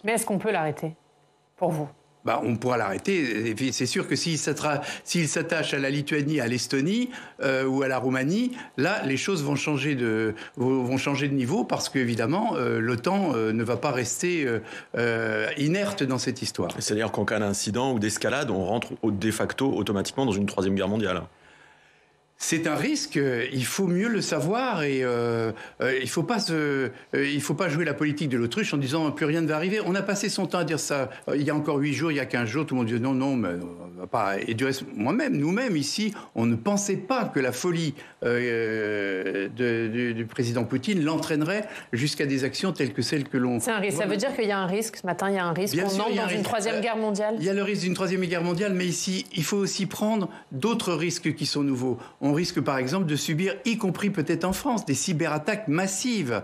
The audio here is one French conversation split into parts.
Mais est-ce qu'on peut l'arrêter, pour vous ? Bah, on pourra l'arrêter. C'est sûr que s'il s'attache à la Lituanie, à l'Estonie ou à la Roumanie, là, les choses vont changer de niveau parce qu'évidemment, l'OTAN ne va pas rester inerte dans cette histoire. C'est-à-dire qu'en cas d'incident ou d'escalade, on rentre de facto automatiquement dans une troisième guerre mondiale. C'est un risque, il faut mieux le savoir et il faut pas jouer la politique de l'autruche en disant plus rien ne va arriver. On a passé son temps à dire ça il y a encore 8 jours, il y a 15 jours, tout le monde dit non, mais on va pas. Et du reste, nous-mêmes ici, on ne pensait pas que la folie du président Poutine l'entraînerait jusqu'à des actions telles que celles que l'on... C'est un risque. Ça veut dire qu'il y a un risque, ce matin, il y a un risque qu'on entre dans une troisième guerre mondiale. Il y a le risque d'une troisième guerre mondiale, mais ici, il faut aussi prendre d'autres risques qui sont nouveaux. On risque par exemple de subir, y compris peut-être en France, des cyberattaques massives.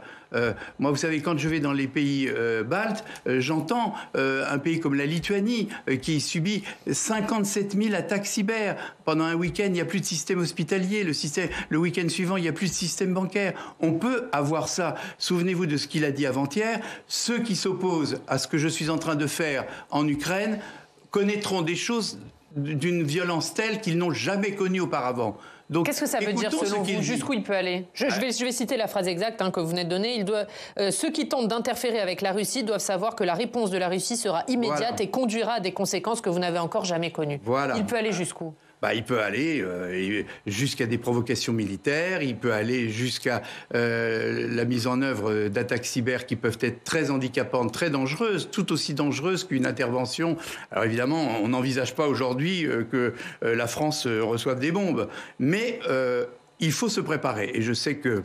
Moi, vous savez, quand je vais dans les pays baltes, j'entends un pays comme la Lituanie qui subit 57 000 attaques cyber. Pendant un week-end, il n'y a plus de système hospitalier. Le week-end suivant, il n'y a plus de système bancaire. On peut avoir ça. Souvenez-vous de ce qu'il a dit avant-hier. Ceux qui s'opposent à ce que je suis en train de faire en Ukraine connaîtront des choses d'une violence telle qu'ils n'ont jamais connue auparavant. Qu'est-ce que ça veut dire selon vous ? Jusqu'où il peut aller ? je vais citer la phrase exacte que vous venez de donner. Ceux qui tentent d'interférer avec la Russie doivent savoir que la réponse de la Russie sera immédiate et conduira à des conséquences que vous n'avez encore jamais connues. Voilà. Il peut aller jusqu'où ? Il peut aller jusqu'à des provocations militaires, il peut aller jusqu'à la mise en œuvre d'attaques cyber qui peuvent être très handicapantes, très dangereuses, tout aussi dangereuses qu'une intervention. Alors évidemment, on n'envisage pas aujourd'hui que la France reçoive des bombes, mais il faut se préparer. Et je sais que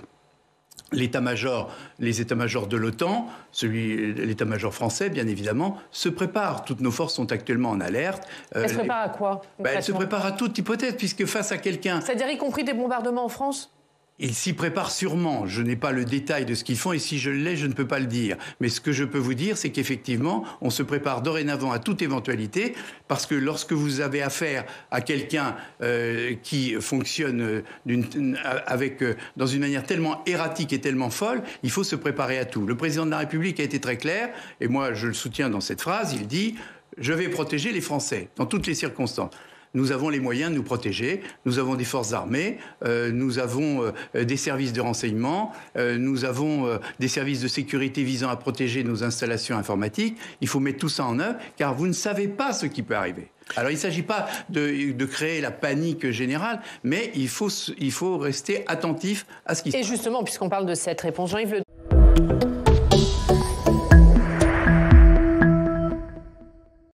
les états-majors de l'OTAN, l'état-major français, bien évidemment, se préparent. Toutes nos forces sont actuellement en alerte. Elles se préparent à quoi ? Elles se préparent à toute hypothèse, puisque face à quelqu'un... C'est-à-dire y compris des bombardements en France ? Ils s'y préparent sûrement. Je n'ai pas le détail de ce qu'ils font et si je l'ai, je ne peux pas le dire. Mais ce que je peux vous dire, c'est qu'effectivement, on se prépare dorénavant à toute éventualité parce que lorsque vous avez affaire à quelqu'un qui fonctionne dans une manière tellement erratique et tellement folle, il faut se préparer à tout. Le président de la République a été très clair et moi, je le soutiens dans cette phrase. Il dit « Je vais protéger les Français dans toutes les circonstances ». Nous avons les moyens de nous protéger, nous avons des forces armées, nous avons des services de renseignement, nous avons des services de sécurité visant à protéger nos installations informatiques. Il faut mettre tout ça en œuvre, car vous ne savez pas ce qui peut arriver. Alors il ne s'agit pas de créer la panique générale, mais il faut rester attentif à ce qui se passe. Et justement, puisqu'on parle de cette réponse, Jean-Yves Le...